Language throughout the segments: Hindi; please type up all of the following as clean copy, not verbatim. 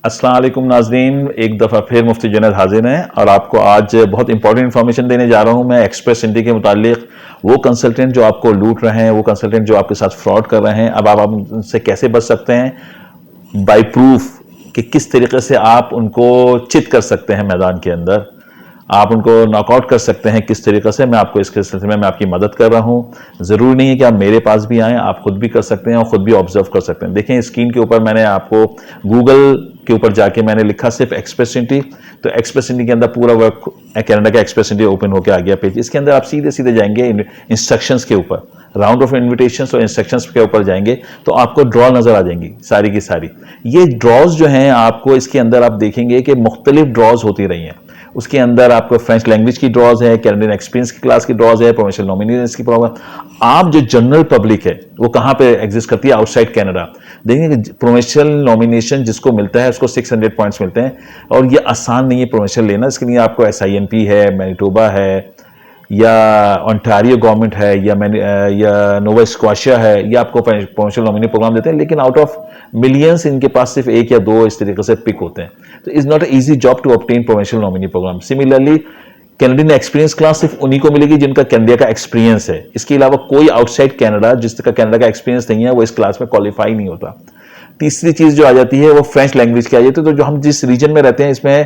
अस्सलाम वालेकुम नाज़रीन, एक दफ़ा फिर मुफ्ती जुनैद हाजिर हैं और आपको आज बहुत इंपॉर्टेंट इन्फॉर्मेशन देने जा रहा हूं मैं एक्सप्रेस इंडी के मुतालिक। वो कंसल्टेंट जो आपको लूट रहे हैं, वो कंसल्टेंट जो आपके साथ फ्रॉड कर रहे हैं, अब आप उनसे कैसे बच सकते हैं बाय प्रूफ कि किस तरीके से आप उनको चित कर सकते हैं मैदान के अंदर, आप उनको नॉकआउट कर सकते हैं किस तरीके से। मैं आपको इसके सिलसिले में मैं आपकी मदद कर रहा हूं। ज़रूरी नहीं है कि आप मेरे पास भी आएँ, आप खुद भी कर सकते हैं और ख़ुद भी ऑब्जर्व कर सकते हैं। देखें स्क्रीन के ऊपर मैंने आपको गूगल के ऊपर जाके मैंने लिखा सिर्फ एक्सप्रेस इंडी, तो एक्सप्रेस इंडी के अंदर पूरा वर्क कनाडा का एक्सप्रेस इंडी ओपन होकर आ गया पेज। इसके अंदर आप सीधे सीधे जाएंगे इंस्ट्रक्शंस के ऊपर, राउंड ऑफ इन्विटेशंस और इंस्ट्रक्शंस के ऊपर जाएंगे तो आपको ड्रॉ नजर आ जाएंगी सारी की सारी। ये ड्रॉज जो हैं आपको इसके अंदर आप देखेंगे कि मुख्तलिफ ड्रॉज होती रही हैं। उसके अंदर आपको फ्रेंच लैंग्वेज की ड्रॉज है, कैनेडियन एक्सपीरियंस की क्लास की ड्रॉज है, प्रोफेशनल नॉमिनेशंस की प्रॉब्लम। आप जो जनरल पब्लिक है वो कहां पे एग्जिस्ट करती है? Outside Canada. देखेंगे प्रोफेशनल नॉमिनेशन जिसको मिलता है उसको 600 पॉइंट्स मिलते हैं और ये आसान नहीं है प्रोफेशनल लेना। इसके लिए आपको SINP है, मैनिटोबा है, या ओंटारियो गवर्नमेंट है, या नोवा स्कॉशिया है, या आपको प्रोफेशनल नॉमिनी प्रोग्राम देते हैं, लेकिन आउट ऑफ मिलियंस इनके पास सिर्फ एक या दो इस तरीके से पिक होते हैं। तो is not easy job to obtain professional nominee program. Similarly Canadian experience class सिर्फ उन्हीं को मिलेगी जिनका कनाडा का एक्सपीरियंस है। इसके अलावा कोई आउटसाइड कनाडा जिसका कनाडा का एक्सपीरियंस नहीं है वो इस क्लास में क्वालिफाई नहीं होता। तीसरी चीज जो आ जाती है वो फ्रेंच लैंग्वेज की आ जाती है। तो जो हम जिस रीजन में रहते हैं इसमें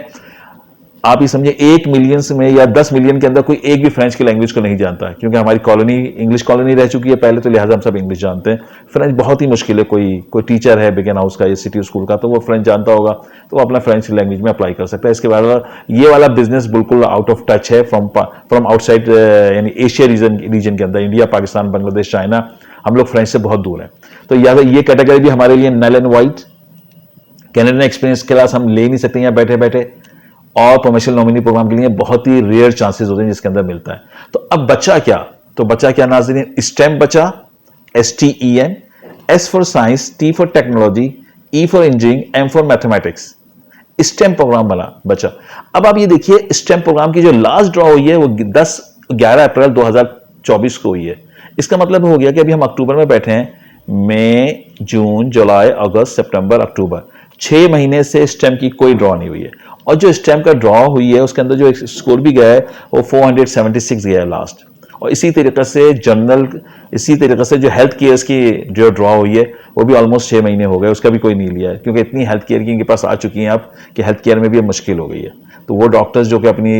आप ये समझे 1 मिलियन में या 10 मिलियन के अंदर कोई एक भी फ्रेंच की लैंग्वेज को नहीं जानता है, क्योंकि हमारी कॉलोनी इंग्लिश कॉलोनी रह चुकी है पहले, तो लिहाजा हम सब इंग्लिश जानते हैं। फ्रेंच बहुत ही मुश्किल है। कोई टीचर है बिगन हाउस का या सिटी स्कूल का तो वो फ्रेंच जानता होगा तो वो अपना फ्रेंच लैंग्वेज में अप्लाई कर सकता है। इसके बाद ये वाला बिजनेस बिल्कुल आउट ऑफ टच है फ्रॉम आउटसाइड, यानी एशिया रीजन के अंदर। इंडिया, पाकिस्तान, बांग्लादेश, चाइना, हम लोग फ्रेंच से बहुत दूर हैं। तो ये कैटेगरी भी हमारे लिए null and void. Canadian experience class हम ले नहीं सकते यहाँ बैठे बैठे, और प्रोफेशनल नॉमिनी प्रोग्राम के लिए बहुत ही रेयर चांसेस होते हैं जिसके अंदर मिलता है। तो अब बचा क्या? तो बचा क्या नाज़रीन? स्टेम बचा, STEM, S for science, T for technology, E for engineering, M for mathematics. STEM program बचा। अब आप ये देखिए स्टेम प्रोग्राम की जो लास्ट ड्रॉ हुई है वो 11 अप्रैल 2024 को हुई है। इसका मतलब हो गया कि अभी हम अक्टूबर में बैठे हैं, मई, जून, जुलाई, अगस्त, सितंबर, अक्टूबर, 6 महीने से स्टेम की कोई ड्रॉ नहीं हुई है। और जो स्टेम का ड्रॉ हुई है उसके अंदर जो स्कोर भी गया है वो 476 गया है लास्ट। और इसी तरीके से जनरल, इसी तरीके से जो हेल्थ केयर की जो ड्रॉ हुई है वो भी ऑलमोस्ट 6 महीने हो गए, उसका भी कोई नहीं लिया है, क्योंकि इतनी हेल्थ केयर की इनके पास आ चुकी हैं अब कि हेल्थ केयर में भी मुश्किल हो गई है। तो वो डॉक्टर्स जो कि अपनी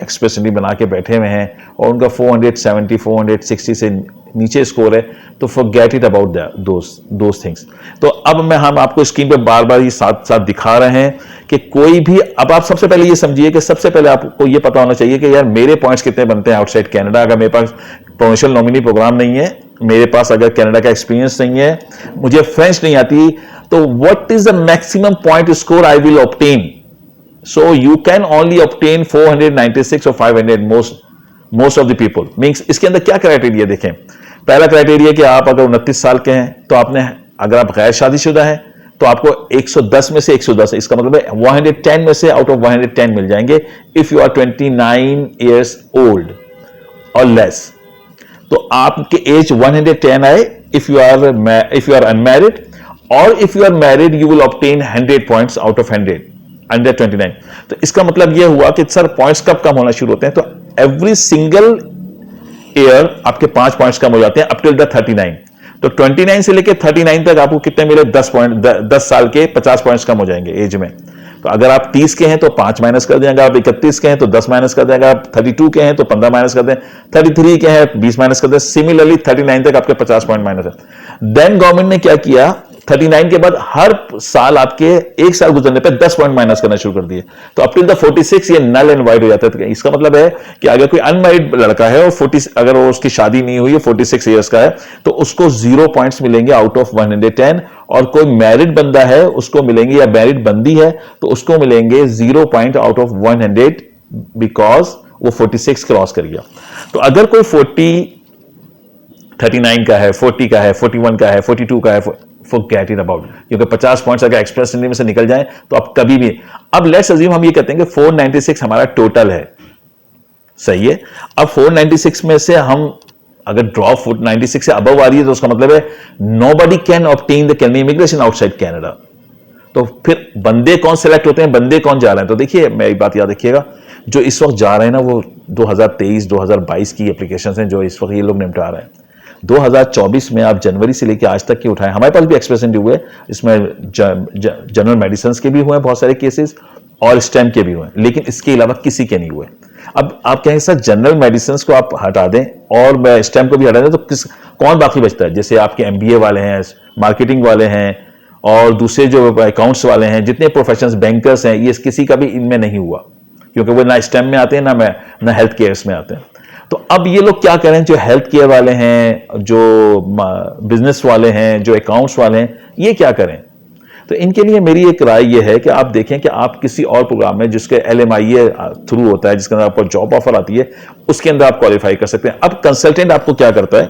एक्सप्रेस इंडी बना के बैठे हुए हैं और उनका 470 460 से नीचे स्कोर है, तो forget it about those things. तो अब हम आपको स्क्रीन पे बार बार ये साथ साथ दिखा रहे हैं कि कोई भी, अब आप सबसे पहले ये समझिए कि सबसे पहले आपको ये पता होना चाहिए कि यार मेरे पॉइंट्स कितने बनते हैं आउटसाइड कनाडा। अगर मेरे पास प्रोफेशनल नॉमिनी प्रोग्राम नहीं है, मेरे पास अगर कनाडा का एक्सपीरियंस नहीं है, मुझे फ्रेंच नहीं आती, तो what is the maximum point score I will obtain? So you can only obtain 496 or 500 most of the people means। इसके अंदर क्या क्राइटेरिया देखें? पहला क्राइटेरिया कि आप अगर 29 साल के हैं तो आपने, अगर आप गैर शादीशुदा हैं तो आपको 110 में से 110 है, इसका मतलब है 110 में से आउट ऑफ 110 मिल जाएंगे if you are 29 years old और लेस। तो आपके एज 110 आए इफ यू आर अनमैरिड, और if you are married you will obtain 100 points out of 100 under 29। तो इसका मतलब यह हुआ कि सर पॉइंट्स कब कम होना शुरू होते हैं? तो एवरी सिंगल ईयर आपके 5 पॉइंट्स कम हो जाते हैं अप टिल द 39। तो 29 से लेकर 39 तक आपको कितने मिले? 10 साल के 50 पॉइंट्स कम हो जाएंगे एज में। तो अगर आप 30 के हैं तो 5 माइनस कर दें, अगर आप 31 के हैं तो 10 माइनस कर दें, अगर आप 32 के हैं तो 15 माइनस कर दें, 33 के हैं 20 माइनस कर दें। सिमिलरली 39 तक आपके 50 पॉइंट माइनस है। देन गवर्नमेंट ने क्या किया, 39 के बाद हर साल आपके एक साल गुजरने पे 10 पॉइंट माइनस करना शुरू कर दिए। तो अप टिल द 46 ये नल एंड वाइड हो जाता है। इसका मतलब है कि अगर कोई अनमैरिड लड़का है और अगर वो उसकी शादी नहीं हुई है, 46 ईयर्स का है, तो उसको 0 पॉइंट्स मिलेंगे आउट ऑफ 110। और कोई मैरिड बंदा है उसको मिलेंगे, या मैरिड बंदी है तो उसको मिलेंगे 0 पॉइंट आउट ऑफ 100 बिकॉज वो 46 क्रॉस कर गया। तो अगर कोई 39 का है, 40 का है, 41 का है, 42 का है, फॉरगेट इट अबाउट, क्योंकि 50 पॉइंट्स अगर एक्सप्रेस इंडी में से निकल जाएं तो आप कभी भी, अब लेट्स अज्यूम हम ये कहते हैं कि 496 हमारा टोटल है, सही है। अब 496 में से हम अगर ड्रॉ 496 से अबव आ रही है तो उसका मतलब है nobody can obtain the Canadian immigration outside Canada. तो फिर बंदे कौन सेलेक्ट होते हैं, बंदे कौन जा रहे हैं? तो देखिए, मैं एक बात याद रखिएगा, जो इस वक्त जा रहे हैं ना वो 2023 2022 की एप्लीकेशन हैं जो इस वक्त ये लोग निपटा रहे हैं। 2024 में आप जनवरी से लेकर आज तक के उठाएं, हमारे पास भी एक्सप्रेस एंट्री हुए, इसमें जनरल मेडिसिन के भी हुए हैं बहुत सारे केसेस और स्टेम के भी हुए, लेकिन इसके अलावा किसी के नहीं हुए। अब आप कहेंगे सर जनरल मेडिसिन को आप हटा दें और स्टेम को भी हटा दें तो कौन बाकी बचता है? जैसे आपके MBA वाले हैं, मार्केटिंग वाले हैं और दूसरे जो अकाउंट्स वाले हैं, जितने प्रोफेशंस, बैंकर्स हैं, ये किसी का भी इनमें नहीं हुआ, क्योंकि वो ना स्टेम में आते हैं ना हेल्थ केयर में आते हैं। तो अब ये लोग क्या करें, जो हेल्थ केयर वाले हैं, जो बिजनेस वाले हैं, जो अकाउंट्स वाले हैं, ये क्या करें? तो इनके लिए मेरी एक राय ये है कि आप देखें कि आप किसी और प्रोग्राम में जिसके LMIA थ्रू होता है, जिसके अंदर आपको जॉब ऑफर आती है, उसके अंदर आप क्वालिफाई कर सकते हैं। अब कंसल्टेंट आपको क्या करता है?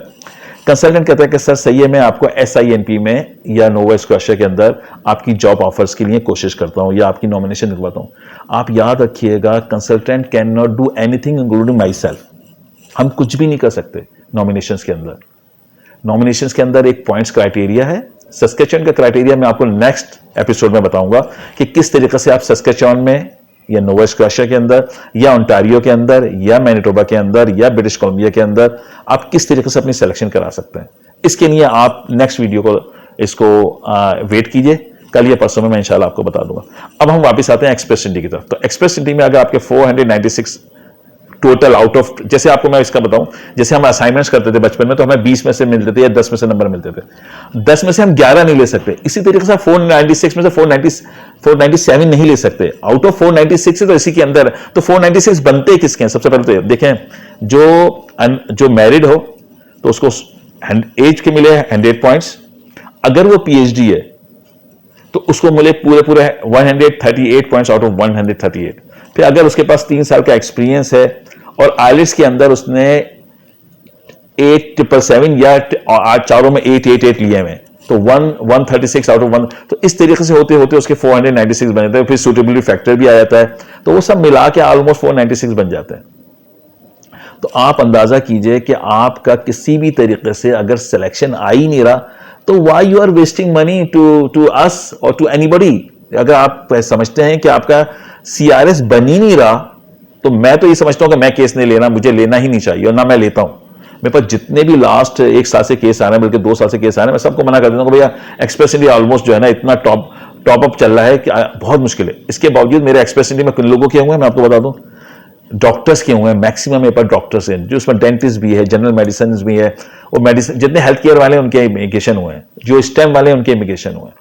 कंसल्टेंट कहता है कि सर सही है, मैं आपको SINP में या नोवा स्कॉशिया के अंदर आपकी जॉब ऑफर्स के लिए कोशिश करता हूं या आपकी नॉमिनेशन लिखवाता हूं। आप याद रखिएगा, consultant can not do anything including my self. हम कुछ भी नहीं कर सकते नॉमिनेशंस के अंदर। नॉमिनेशंस के अंदर एक पॉइंट्स क्राइटेरिया है, सस्केचुअन का क्राइटेरिया मैं आपको नेक्स्ट एपिसोड में बताऊंगा कि किस तरीके से आप सस्केचुअन में या नोवा स्कॉशिया के अंदर या ओंटारियो के अंदर या मैनिटोबा के अंदर या ब्रिटिश कोलंबिया के अंदर आप किस तरीके से अपनी सिलेक्शन करा सकते हैं। इसके लिए आप नेक्स्ट वीडियो को इसको वेट कीजिए, कल या परसों में मैं इंशाल्लाह आपको बता दूंगा। अब हम वापस आते हैं एक्सप्रेस एंट्री की तरफ। तो एक्सप्रेस एंट्री में अगर आपके 496 टोटल आउट ऑफ, जैसे आपको मैं इसका बताऊं, जैसे हम असाइनमेंट्स करते थे बचपन में तो हमें 20 में से मिलते थे या 10 में से नंबर मिलते थे, 10 में से हम 11 नहीं ले सकते। इसी तरीके से 496 में से 497 नहीं ले सकते। आउट ऑफ 496 है तो इसी के अंदर, तो 496 बनते किसके हैं? सबसे पहले तो देखें, जो मैरिड हो तो उसको एज के मिले 100 पॉइंट्स, अगर वो PhD है तो उसको मिले पूरे 138 पॉइंट्स आउट ऑफ 138। फिर अगर उसके पास 3 साल का एक्सपीरियंस है और आइलेट्स के अंदर उसने 8,777 या चारों में 888 लिए हुए, तो 136 आउट ऑफ 1। तो इस तरीके से होते होते उसके 496 बन जाते हैं। फिर सूटेबिलिटी फैक्टर भी आ जाता है, तो वो सब मिला के ऑलमोस्ट 496 बन जाते हैं। तो आप अंदाजा कीजिए कि आपका किसी भी तरीके से अगर सिलेक्शन आ ही नहीं रहा, तो why you are wasting money to us और टू एनीबडी। अगर आप समझते हैं कि आपका CRS बन ही नहीं रहा, तो मैं तो ये समझता हूं कि मैं केस नहीं लेना, मुझे लेना ही नहीं चाहिए और ना मैं लेता हूं। मेरे पास जितने भी लास्ट 1 साल से केस आ रहे हैं, बल्कि 2 साल से केस आ रहे हैं, मैं सबको मना कर देता हूं कि भैया एक्सप्रेस एंट्री ऑलमोस्ट जो है ना इतना टॉप अप चल रहा है कि बहुत मुश्किल है। इसके बावजूद मेरे एक्सप्रेस एंट्री में किन लोगों के हुए हैं मैं आपको बता दूं, डॉक्टर्स के हुए हैं। मैक्सिमम मेरे पास डॉक्टर्स हैं, जो उसमें डेंटिस्ट भी है, जनरल मेडिसिन भी है, और मेडिसिन जितने हेल्थ केयर वाले उनके इमिग्रेशन हुए हैं, जो स्टेम वाले उनके इमिग्रेशन हुए हैं।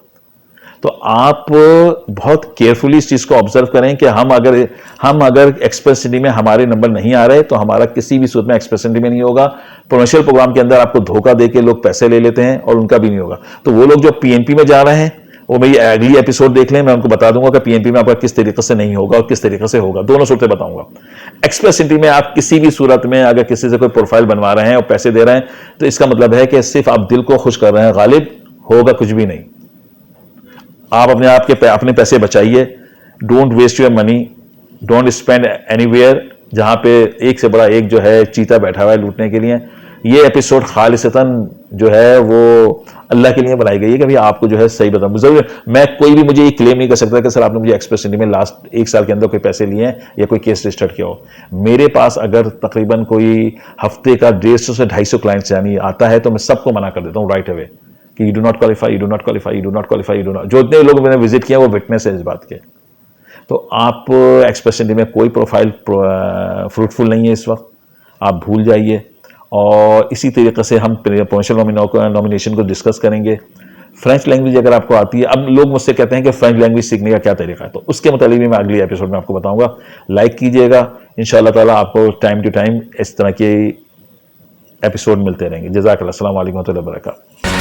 तो आप बहुत केयरफुली इस चीज को ऑब्जर्व करें कि हम अगर एक्सप्रेस एंट्री में हमारे नंबर नहीं आ रहे तो हमारा किसी भी सूरत में एक्सप्रेस एंट्री में नहीं होगा। प्रोविंशियल प्रोग्राम के अंदर आपको धोखा देके लोग पैसे ले लेते हैं और उनका भी नहीं होगा। तो वो लोग जो PNP में जा रहे हैं, वो मेरी अगली एपिसोड देख लें, मैं उनको बता दूंगा कि PNP में आपका किस तरीके से नहीं होगा और किस तरीके से होगा, दोनों सूरतें बताऊंगा। एक्सप्रेस एंट्री में आप किसी भी सूरत में अगर किसी से कोई प्रोफाइल बनवा रहे हैं और पैसे दे रहे हैं, तो इसका मतलब है कि सिर्फ आप दिल को खुश कर रहे हैं, गालिब होगा कुछ भी नहीं। आप अपने पैसे बचाइए, don't waste your money, don't spend anywhere जहां पे एक से बड़ा एक जो है चीता बैठा हुआ है लूटने के लिए। ये एपिसोड खालिसतन जो है वो अल्लाह के लिए बनाई गई है कि भाई आपको जो है सही बताऊं। जरूर मैं कोई भी मुझे ये क्लेम नहीं कर सकता कि सर आपने मुझे एक्सप्रेस एंट्री में लास्ट 1 साल के अंदर कोई पैसे लिए हैं या कोई केस रजिस्टर्ड किया हो। मेरे पास अगर तकरीबन कोई हफ्ते का 150 से 250 क्लाइंट्स यानी आता है, तो मैं सबको मना कर देता हूँ राइट अवे कि you do not qualify, you do not qualify, you do not qualify, you do not. जो इतने लोग मैंने विजिट किया वो विटनेस है इस बात के। तो आप एक्सप्रेस एंट्री में कोई प्रोफाइल फ्रूटफुल नहीं है इस वक्त, आप भूल जाइए। और इसी तरीके से हम प्रोविंशियल नॉमिनेशन को डिस्कस करेंगे। फ्रेंच लैंग्वेज अगर आपको आती है, अब लोग मुझसे कहते हैं कि फ्रेंच लैंग्वेज सीखने का क्या तरीका है, तो उसके मुताबिक भी मैं अगली एपिसोड में आपको बताऊंगा। लाइक कीजिएगा, इंशाअल्लाह ताला आपको टाइम टू टाइम इस तरह के एपिसोड मिलते रहेंगे। जज़ाकल्लाह, अस्सलाम वालेकुम व रहमतुल्लाहि व बरकातहू।